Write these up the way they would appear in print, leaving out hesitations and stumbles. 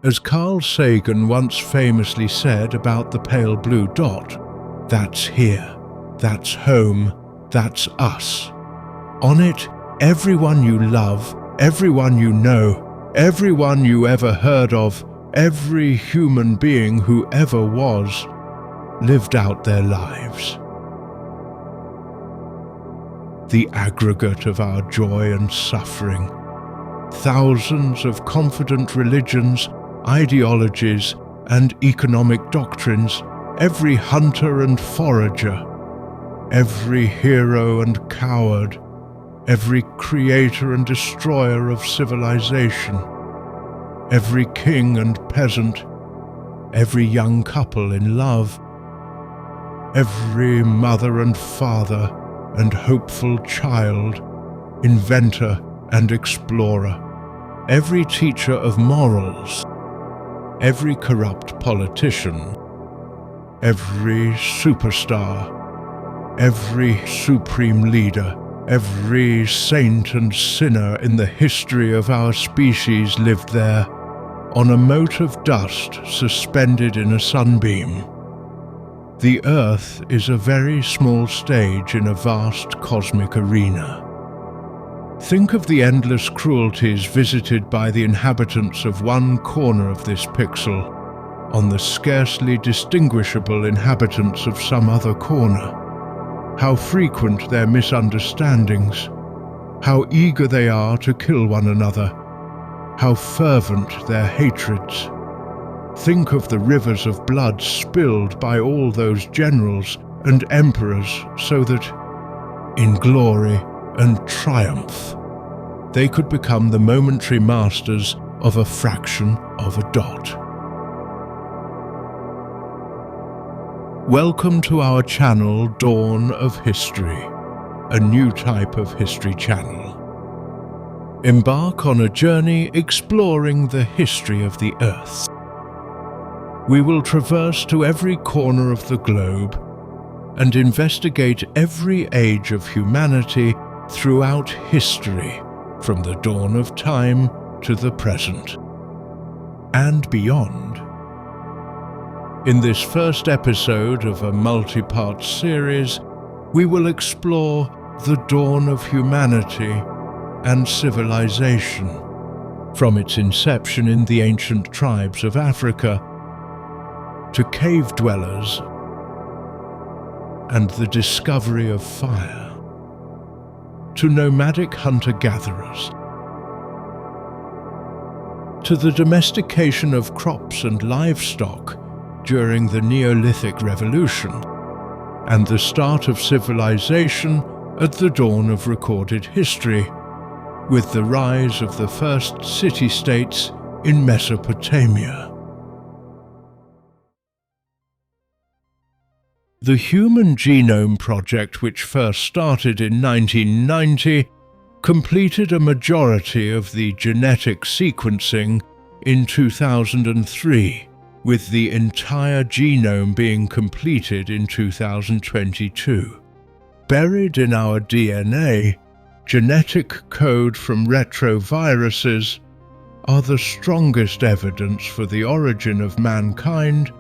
As Carl Sagan once famously said about the pale blue dot, "That's here, that's home, that's us." On it, everyone you love, everyone you know, everyone you ever heard of, every human being who ever was, lived out their lives. The aggregate of our joy and suffering, thousands of confident religions, ideologies, and economic doctrines, every hunter and forager, every hero and coward, every creator and destroyer of civilization, every king and peasant, every young couple in love, every mother and father and hopeful child, inventor and explorer, every teacher of morals, every corrupt politician, every superstar, every supreme leader, every saint and sinner in the history of our species lived there, on a mote of dust suspended in a sunbeam. The Earth is a very small stage in a vast cosmic arena. Think of the endless cruelties visited by the inhabitants of one corner of this pixel on the scarcely distinguishable inhabitants of some other corner. How frequent their misunderstandings, how eager they are to kill one another, how fervent their hatreds. Think of the rivers of blood spilled by all those generals and emperors so that, in glory and triumph, they could become the momentary masters of a fraction of a dot. Welcome to our channel, Dawn of History, a new type of history channel. Embark on a journey exploring the history of the Earth. We will traverse to every corner of the globe and investigate every age of humanity throughout history, from the dawn of time to the present, and beyond. In this first episode of a multi-part series, we will explore the dawn of humanity and civilization, from its inception in the ancient tribes of Africa to cave dwellers and the discovery of fire, to nomadic hunter-gatherers, to the domestication of crops and livestock during the Neolithic Revolution, and the start of civilization at the dawn of recorded history, with the rise of the first city-states in Mesopotamia. The Human Genome Project, which first started in 1990, completed a majority of the genetic sequencing in 2003, with the entire genome being completed in 2022. Buried in our DNA, genetic code from retroviruses are the strongest evidence for the origin of mankind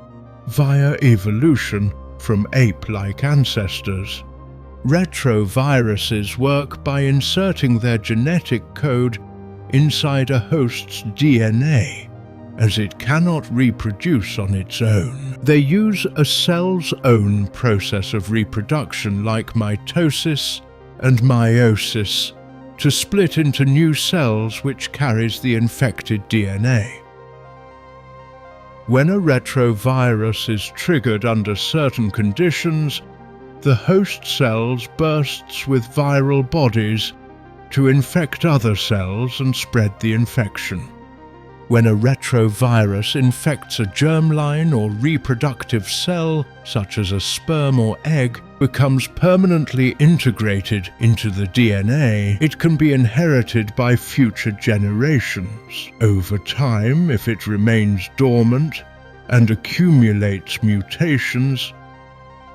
via evolution from ape-like ancestors. Retroviruses work by inserting their genetic code inside a host's DNA, as it cannot reproduce on its own. They use a cell's own process of reproduction, like mitosis and meiosis, to split into new cells which carries the infected DNA. When a retrovirus is triggered under certain conditions, the host cells bursts with viral bodies to infect other cells and spread the infection. When a retrovirus infects a germline or reproductive cell, such as a sperm or egg, becomes permanently integrated into the DNA, it can be inherited by future generations. Over time, if it remains dormant and accumulates mutations,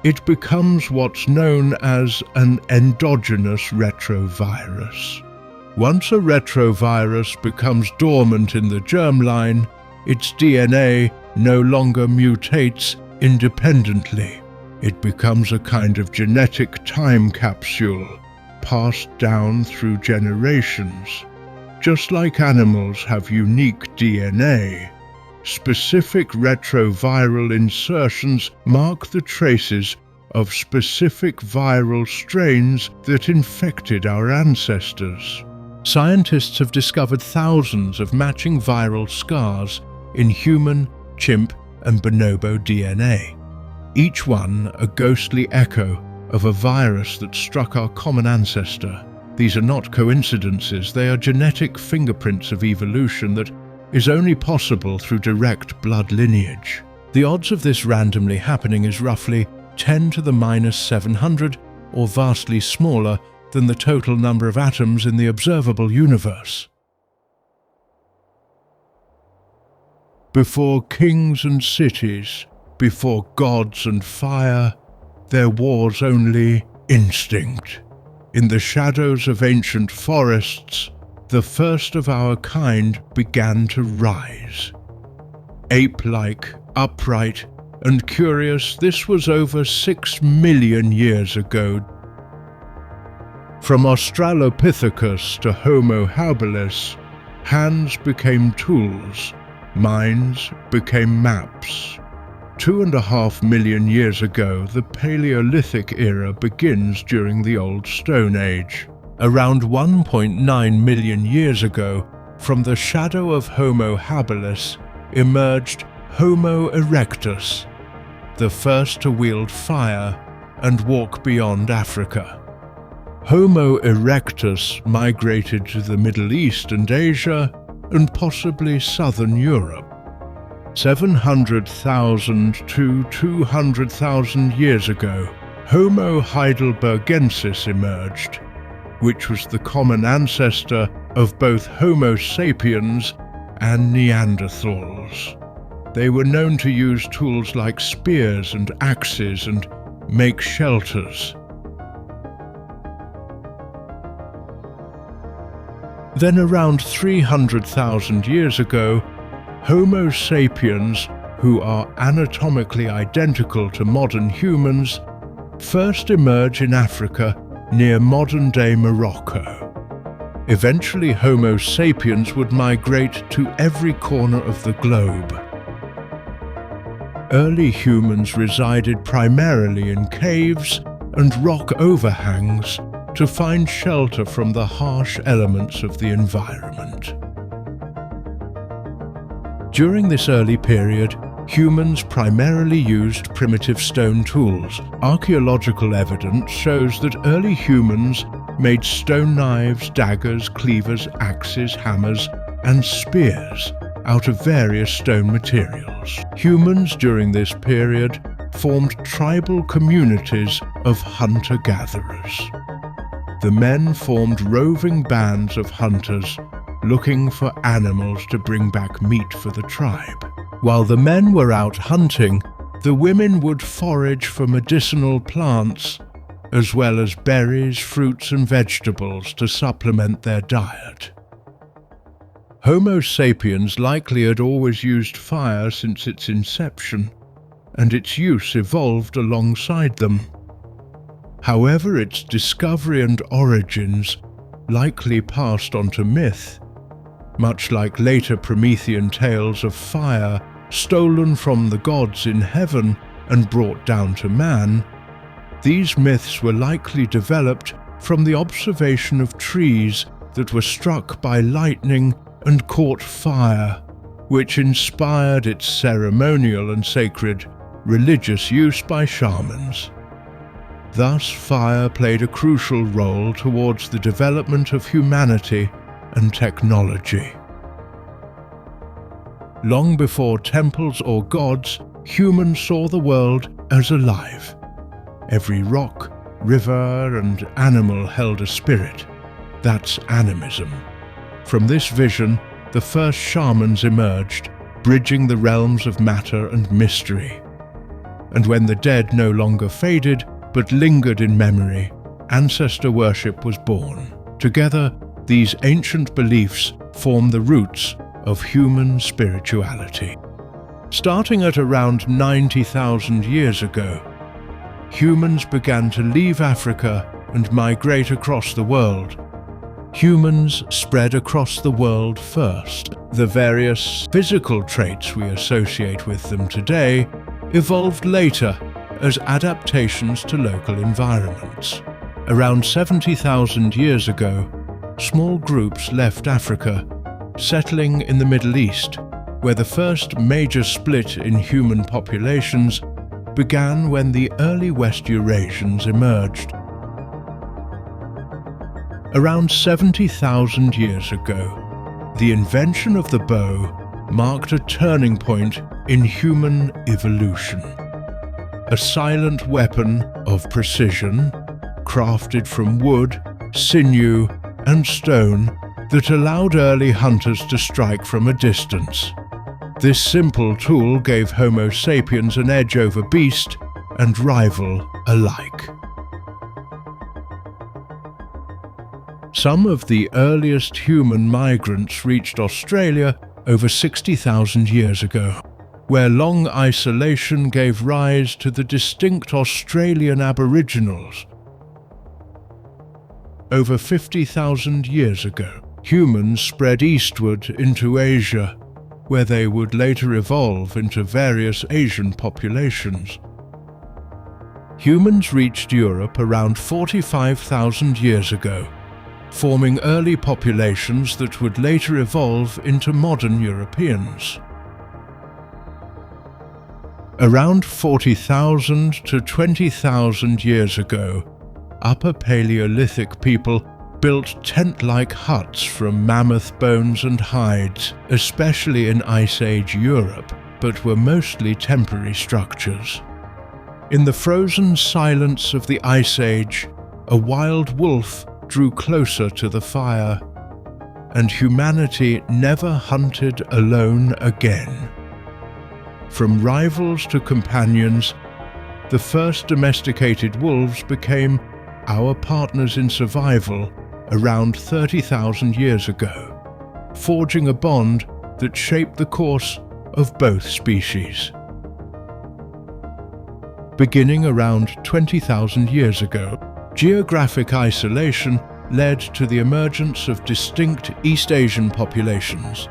it becomes what's known as an endogenous retrovirus. Once a retrovirus becomes dormant in the germline, its DNA no longer mutates independently. It becomes a kind of genetic time capsule, passed down through generations. Just like animals have unique DNA, specific retroviral insertions mark the traces of specific viral strains that infected our ancestors. Scientists have discovered thousands of matching viral scars in human, chimp, and bonobo DNA, each one a ghostly echo of a virus that struck our common ancestor. These are not coincidences, they are genetic fingerprints of evolution that is only possible through direct blood lineage. The odds of this randomly happening is roughly 10 to the minus 700, or vastly smaller than the total number of atoms in the observable universe. Before kings and cities, before gods and fire, there was only instinct. In the shadows of ancient forests, the first of our kind began to rise. Ape-like, upright, and curious, this was over 6 million years ago. From Australopithecus to Homo habilis, hands became tools, minds became maps. 2.5 million years ago, the Paleolithic era begins during the Old Stone Age. Around 1.9 million years ago, from the shadow of Homo habilis emerged Homo erectus, the first to wield fire and walk beyond Africa. Homo erectus migrated to the Middle East and Asia and possibly southern Europe. 700,000 to 200,000 years ago, Homo heidelbergensis emerged, which was the common ancestor of both Homo sapiens and Neanderthals. They were known to use tools like spears and axes and make shelters. Then around 300,000 years ago, Homo sapiens, who are anatomically identical to modern humans, first emerge in Africa near modern-day Morocco. Eventually, Homo sapiens would migrate to every corner of the globe. Early humans resided primarily in caves and rock overhangs to find shelter from the harsh elements of the environment. During this early period, humans primarily used primitive stone tools. Archaeological evidence shows that early humans made stone knives, daggers, cleavers, axes, hammers, and spears out of various stone materials. Humans during this period formed tribal communities of hunter-gatherers. The men formed roving bands of hunters looking for animals to bring back meat for the tribe. While the men were out hunting, the women would forage for medicinal plants, as well as berries, fruits, and vegetables to supplement their diet. Homo sapiens likely had always used fire since its inception, and its use evolved alongside them. However, its discovery and origins likely passed on to myth, much like later Promethean tales of fire stolen from the gods in heaven and brought down to man. These myths were likely developed from the observation of trees that were struck by lightning and caught fire, which inspired its ceremonial and sacred religious use by shamans. Thus, fire played a crucial role towards the development of humanity and technology. Long before temples or gods, humans saw the world as alive. Every rock, river, and animal held a spirit. That's animism. From this vision, the first shamans emerged, bridging the realms of matter and mystery. And when the dead no longer faded, but lingered in memory, ancestor worship was born. Together, these ancient beliefs form the roots of human spirituality. Starting at around 90,000 years ago, humans began to leave Africa and migrate across the world. Humans spread across the world first. The various physical traits we associate with them today evolved later as adaptations to local environments. Around 70,000 years ago, small groups left Africa, settling in the Middle East, where the first major split in human populations began when the early West Eurasians emerged. Around 70,000 years ago, the invention of the bow marked a turning point in human evolution. A silent weapon of precision, crafted from wood, sinew, and stone that allowed early hunters to strike from a distance. This simple tool gave Homo sapiens an edge over beast and rival alike. Some of the earliest human migrants reached Australia over 60,000 years ago, where long isolation gave rise to the distinct Australian Aboriginals. Over 50,000 years ago, humans spread eastward into Asia, where they would later evolve into various Asian populations. Humans reached Europe around 45,000 years ago, forming early populations that would later evolve into modern Europeans. Around 40,000 to 20,000 years ago, Upper Paleolithic people built tent-like huts from mammoth bones and hides, especially in Ice Age Europe, but were mostly temporary structures. In the frozen silence of the Ice Age, a wild wolf drew closer to the fire, and humanity never hunted alone again. From rivals to companions, the first domesticated wolves became our partners in survival around 30,000 years ago, forging a bond that shaped the course of both species. Beginning around 20,000 years ago, geographic isolation led to the emergence of distinct East Asian populations.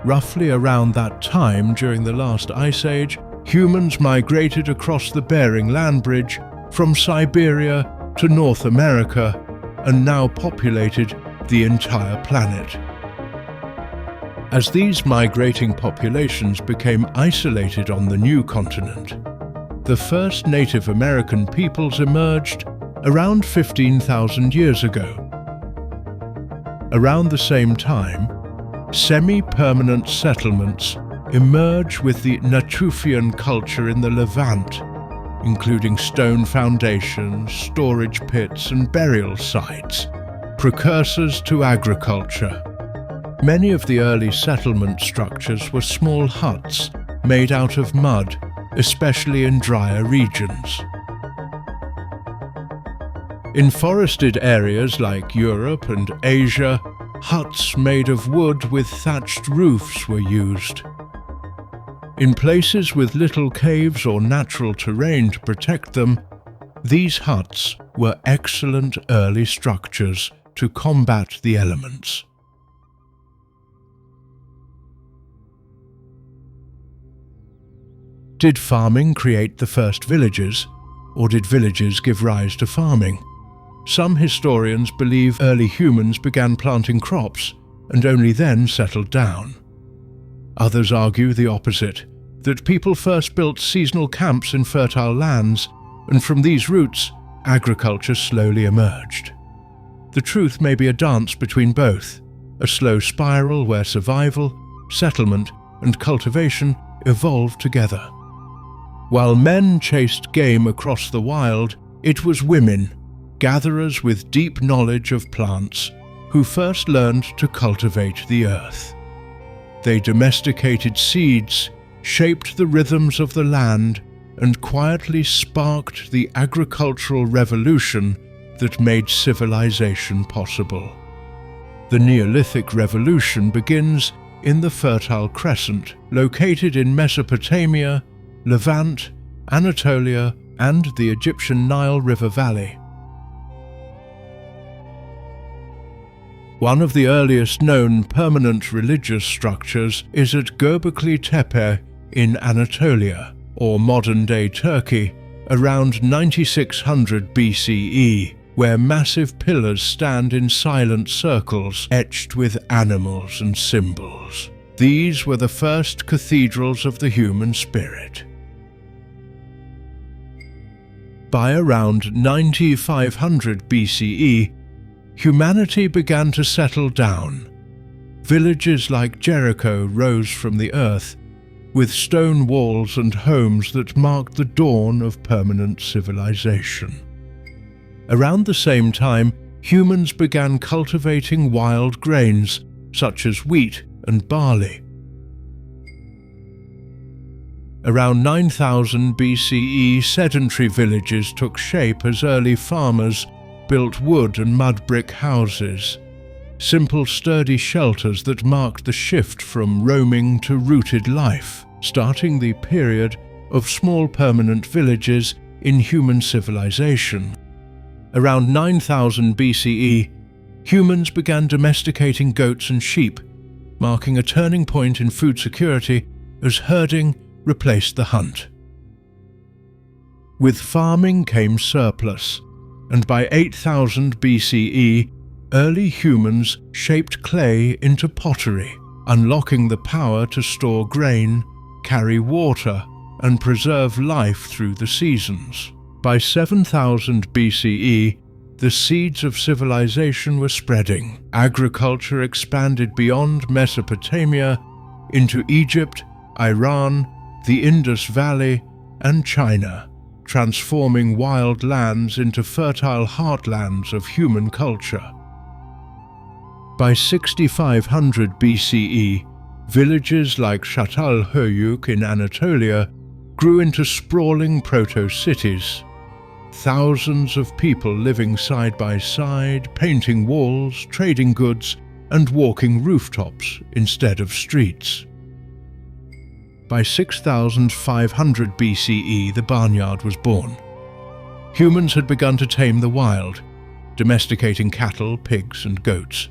Roughly around that time during the last Ice Age, humans migrated across the Bering Land Bridge from Siberia to North America and now populated the entire planet. As these migrating populations became isolated on the new continent, the first Native American peoples emerged around 15,000 years ago. Around the same time, semi-permanent settlements emerge with the Natufian culture in the Levant, including stone foundations, storage pits, and burial sites, precursors to agriculture. Many of the early settlement structures were small huts made out of mud, especially in drier regions. In forested areas like Europe and Asia, huts made of wood with thatched roofs were used. In places with little caves or natural terrain to protect them, these huts were excellent early structures to combat the elements. Did farming create the first villages, or did villages give rise to farming? Some historians believe early humans began planting crops and only then settled down. Others argue the opposite, that people first built seasonal camps in fertile lands, and from these roots, agriculture slowly emerged. The truth may be a dance between both, a slow spiral where survival, settlement, and cultivation evolved together. While men chased game across the wild, it was women, gatherers with deep knowledge of plants, who first learned to cultivate the earth. They domesticated seeds, shaped the rhythms of the land, and quietly sparked the agricultural revolution that made civilization possible. The Neolithic Revolution begins in the Fertile Crescent, located in Mesopotamia, Levant, Anatolia, and the Egyptian Nile River Valley. One of the earliest known permanent religious structures is at Göbekli Tepe in Anatolia, or modern-day Turkey, around 9600 BCE, where massive pillars stand in silent circles etched with animals and symbols. These were the first cathedrals of the human spirit. By around 9500 BCE, humanity began to settle down. Villages like Jericho rose from the earth, with stone walls and homes that marked the dawn of permanent civilization. Around the same time, humans began cultivating wild grains, such as wheat and barley. Around 9000 BCE, sedentary villages took shape as early farmers built wood and mud brick houses, simple sturdy shelters that marked the shift from roaming to rooted life, starting the period of small permanent villages in human civilization. Around 9000 BCE, humans began domesticating goats and sheep, marking a turning point in food security as herding replaced the hunt. With farming came surplus, and by 8000 BCE, early humans shaped clay into pottery, unlocking the power to store grain, carry water, and preserve life through the seasons. By 7000 BCE, the seeds of civilization were spreading. Agriculture expanded beyond Mesopotamia into Egypt, Iran, the Indus Valley, and China, transforming wild lands into fertile heartlands of human culture. By 6500 BCE, villages like Çatalhöyük in Anatolia grew into sprawling proto-cities. Thousands of people living side by side, painting walls, trading goods, and walking rooftops instead of streets. By 6500 BCE, the barnyard was born. Humans had begun to tame the wild, domesticating cattle, pigs, and goats,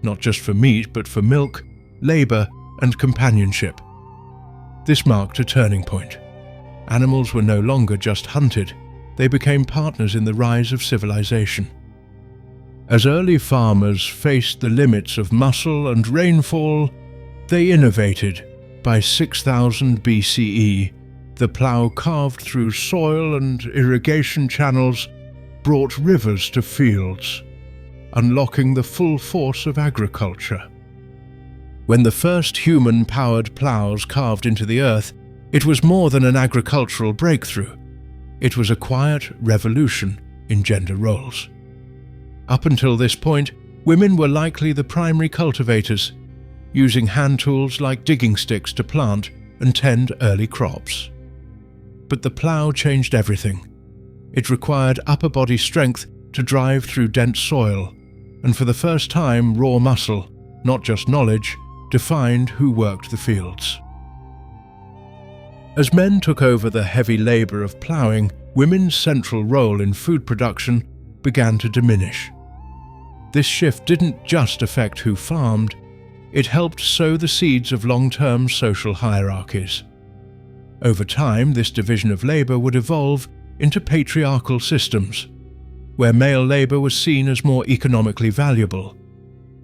not just for meat but for milk, labor, and companionship. This marked a turning point. Animals were no longer just hunted, they became partners in the rise of civilization. As early farmers faced the limits of muscle and rainfall, they innovated. By 6000 BCE, the plough carved through soil and irrigation channels brought rivers to fields, unlocking the full force of agriculture. When the first human-powered ploughs carved into the earth, it was more than an agricultural breakthrough. It was a quiet revolution in gender roles. Up until this point, women were likely the primary cultivators, using hand tools like digging sticks to plant and tend early crops. But the plough changed everything. It required upper body strength to drive through dense soil, and for the first time, raw muscle, not just knowledge, defined who worked the fields. As men took over the heavy labor of ploughing, women's central role in food production began to diminish. This shift didn't just affect who farmed, it helped sow the seeds of long-term social hierarchies. Over time, this division of labor would evolve into patriarchal systems, where male labor was seen as more economically valuable,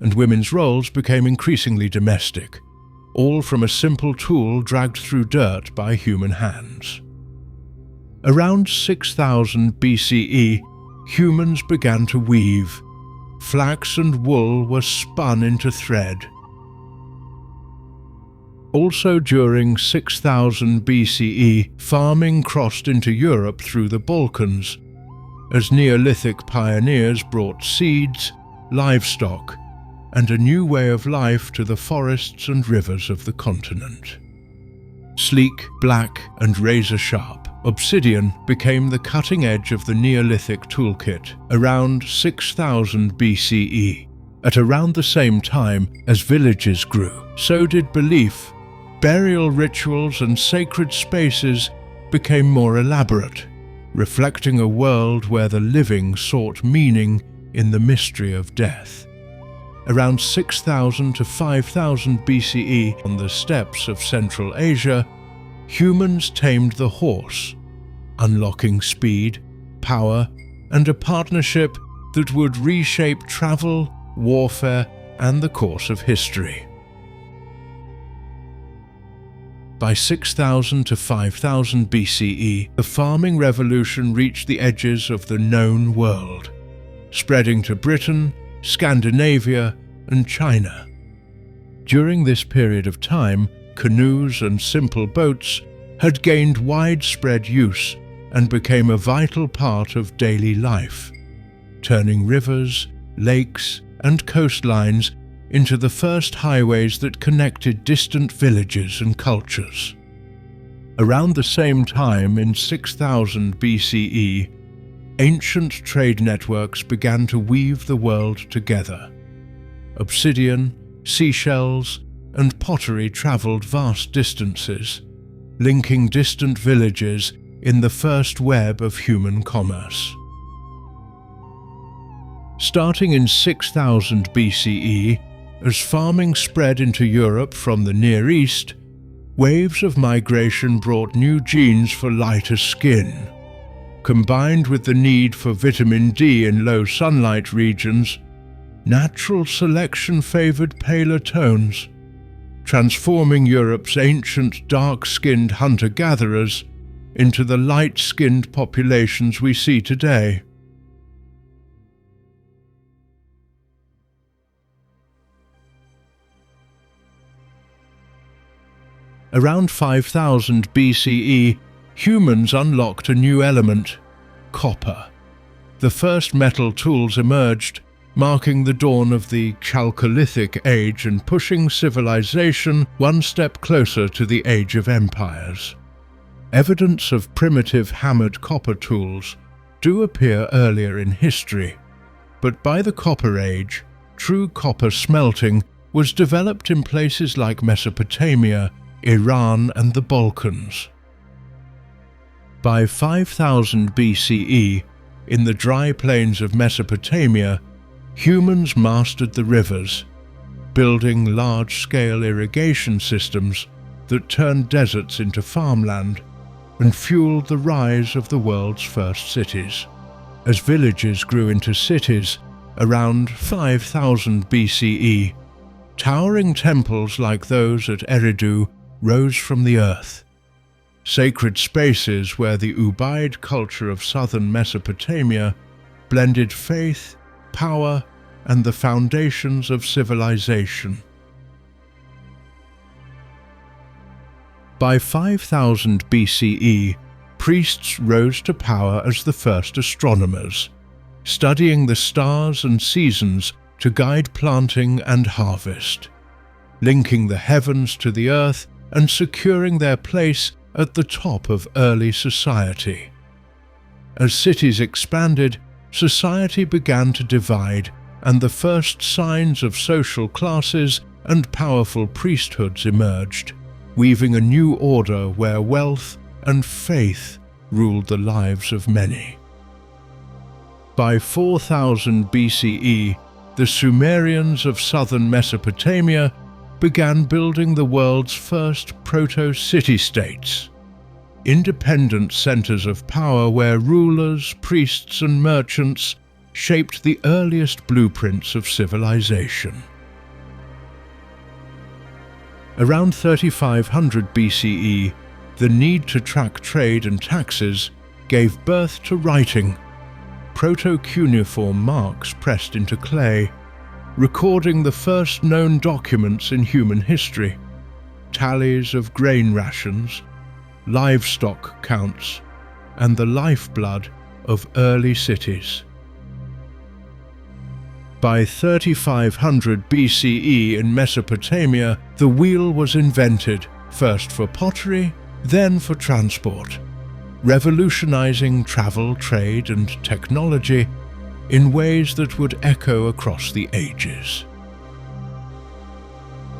and women's roles became increasingly domestic, all from a simple tool dragged through dirt by human hands. Around 6000 BCE, humans began to weave. Flax and wool were spun into thread. Also during 6000 BCE, farming crossed into Europe through the Balkans, as Neolithic pioneers brought seeds, livestock, and a new way of life to the forests and rivers of the continent. Sleek, black, and razor-sharp, obsidian became the cutting edge of the Neolithic toolkit around 6000 BCE. At around the same time as villages grew, so did belief. Burial rituals and sacred spaces became more elaborate, reflecting a world where the living sought meaning in the mystery of death. Around 6000 to 5000 BCE, on the steppes of Central Asia, humans tamed the horse, unlocking speed, power, and a partnership that would reshape travel, warfare, and the course of history. By 6000 to 5000 BCE, the farming revolution reached the edges of the known world, spreading to Britain, Scandinavia, and China. During this period of time, canoes and simple boats had gained widespread use and became a vital part of daily life, turning rivers, lakes, and coastlines into the first highways that connected distant villages and cultures. Around the same time, in 6000 BCE, ancient trade networks began to weave the world together. Obsidian, seashells, and pottery traveled vast distances, linking distant villages in the first web of human commerce. Starting in 6000 BCE, as farming spread into Europe from the Near East, waves of migration brought new genes for lighter skin. Combined with the need for vitamin D in low sunlight regions, natural selection favored paler tones, transforming Europe's ancient dark-skinned hunter-gatherers into the light-skinned populations we see today. Around 5000 BCE, humans unlocked a new element, copper. The first metal tools emerged, marking the dawn of the Chalcolithic Age and pushing civilization one step closer to the Age of Empires. Evidence of primitive hammered copper tools do appear earlier in history, but by the Copper Age, true copper smelting was developed in places like Mesopotamia, Iran, and the Balkans. By 5000 BCE, in the dry plains of Mesopotamia, humans mastered the rivers, building large-scale irrigation systems that turned deserts into farmland and fueled the rise of the world's first cities. As villages grew into cities around 5000 BCE, towering temples like those at Eridu rose from the earth. Sacred spaces where the Ubaid culture of southern Mesopotamia blended faith, power, and the foundations of civilization. By 5000 BCE, priests rose to power as the first astronomers, studying the stars and seasons to guide planting and harvest, linking the heavens to the earth and securing their place at the top of early society. As cities expanded, society began to divide, and the first signs of social classes and powerful priesthoods emerged, weaving a new order where wealth and faith ruled the lives of many. By 4000 BCE, the Sumerians of southern Mesopotamia began building the world's first proto-city-states, independent centers of power where rulers, priests, and merchants shaped the earliest blueprints of civilization. Around 3500 BCE, the need to track trade and taxes gave birth to writing, proto-cuneiform marks pressed into clay, recording the first known documents in human history, tallies of grain rations, livestock counts, and the lifeblood of early cities. By 3500 BCE in Mesopotamia, the wheel was invented, first for pottery, then for transport, revolutionizing travel, trade, and technology, in ways that would echo across the ages.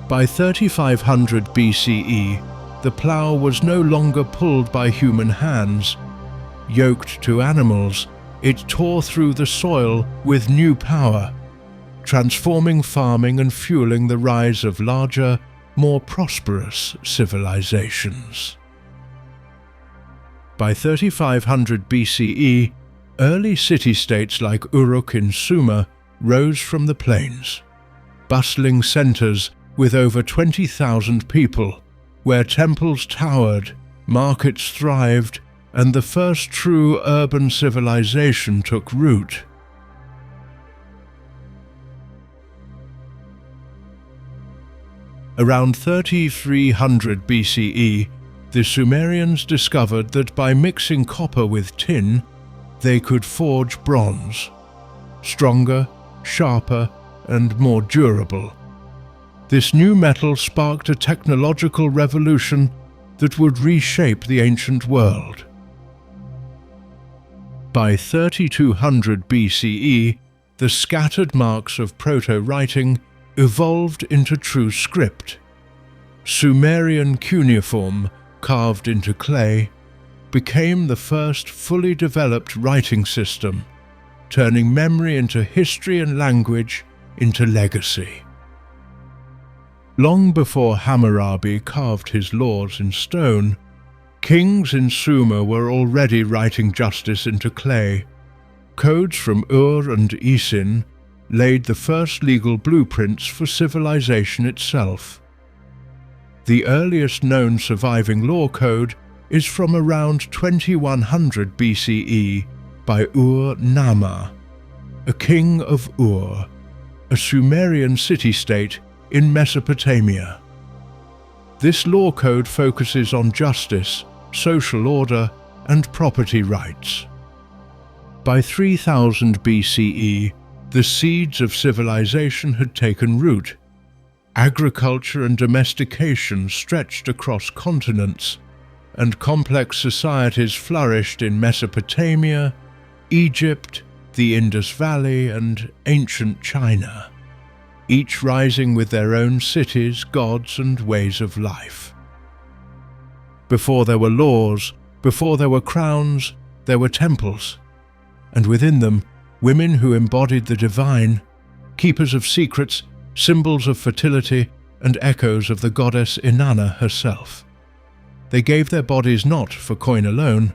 By 3500 BCE, the plough was no longer pulled by human hands. Yoked to animals, it tore through the soil with new power, transforming farming and fueling the rise of larger, more prosperous civilizations. By 3500 BCE, early city-states like Uruk in Sumer rose from the plains, bustling centers with over 20,000 people, where temples towered, markets thrived, and the first true urban civilization took root. Around 3300 BCE, the Sumerians discovered that by mixing copper with tin, they could forge bronze, stronger, sharper, and more durable. This new metal sparked a technological revolution that would reshape the ancient world. By 3200 BCE, the scattered marks of proto-writing evolved into true script. Sumerian cuneiform, carved into clay, became the first fully developed writing system, turning memory into history and language into legacy. Long before Hammurabi carved his laws in stone, kings in Sumer were already writing justice into clay. Codes from Ur and Isin laid the first legal blueprints for civilization itself. The earliest known surviving law code is from around 2100 BCE by Ur-Namma, a king of Ur, a Sumerian city-state in Mesopotamia. This law code focuses on justice, social order, and property rights. By 3000 BCE, the seeds of civilization had taken root. Agriculture and domestication stretched across continents, and complex societies flourished in Mesopotamia, Egypt, the Indus Valley, and ancient China, each rising with their own cities, gods, and ways of life. Before there were laws, before there were crowns, there were temples, and within them, women who embodied the divine, keepers of secrets, symbols of fertility, and echoes of the goddess Inanna herself. They gave their bodies not for coin alone,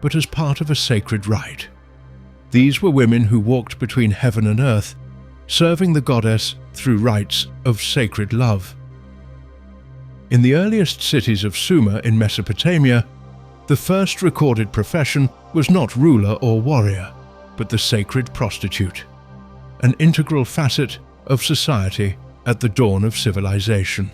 but as part of a sacred rite. These were women who walked between heaven and earth, serving the goddess through rites of sacred love. In the earliest cities of Sumer in Mesopotamia, the first recorded profession was not ruler or warrior, but the sacred prostitute, an integral facet of society at the dawn of civilization.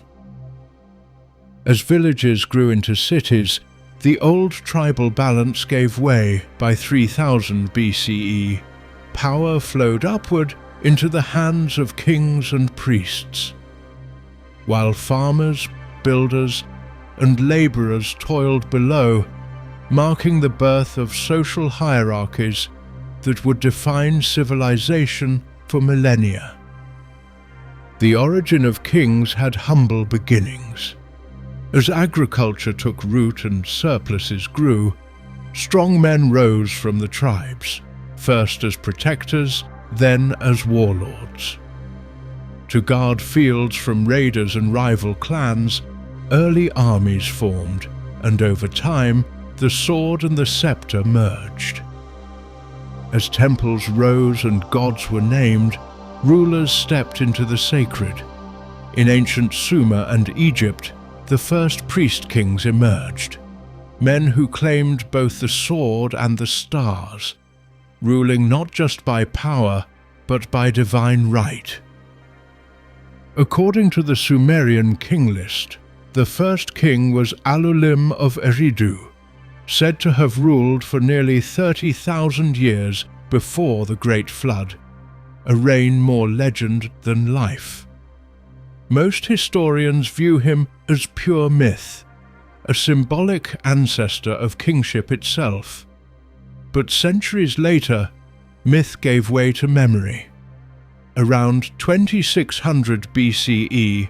As villages grew into cities, the old tribal balance gave way. By 3000 BCE. Power flowed upward into the hands of kings and priests, while farmers, builders, and laborers toiled below, marking the birth of social hierarchies that would define civilization for millennia. The origin of kings had humble beginnings. As agriculture took root and surpluses grew, strong men rose from the tribes, first as protectors, then as warlords. To guard fields from raiders and rival clans, early armies formed, and over time, the sword and the scepter merged. As temples rose and gods were named, rulers stepped into the sacred. In ancient Sumer and Egypt, the first priest kings emerged, men who claimed both the sword and the stars, ruling not just by power, but by divine right. According to the Sumerian king list, the first king was Alulim of Eridu, said to have ruled for nearly 30,000 years before the Great Flood, a reign more legend than life. Most historians view him as pure myth, a symbolic ancestor of kingship itself. But centuries later, myth gave way to memory. Around 2600 BCE,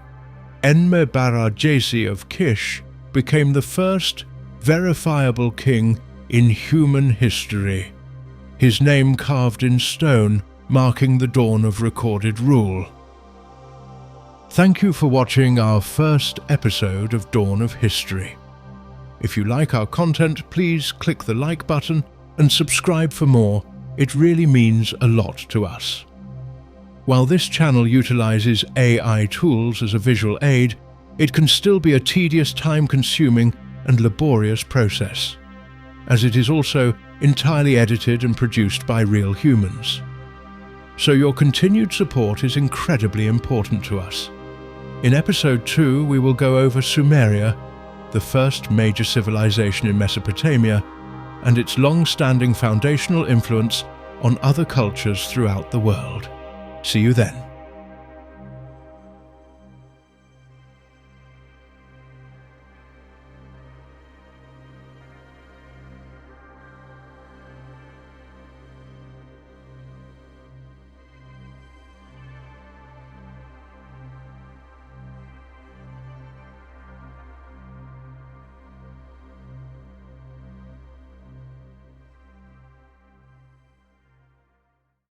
Enmebarajesi of Kish became the first verifiable king in human history, his name carved in stone, marking the dawn of recorded rule. Thank you for watching our first episode of Dawn of History. If you like our content, please click the like button and subscribe for more. It really means a lot to us. While this channel utilizes AI tools as a visual aid, it can still be a tedious, time-consuming and laborious process, as it is also entirely edited and produced by real humans. So your continued support is incredibly important to us. In episode 2, we will go over Sumeria, the first major civilization in Mesopotamia, and its long-standing foundational influence on other cultures throughout the world. See you then.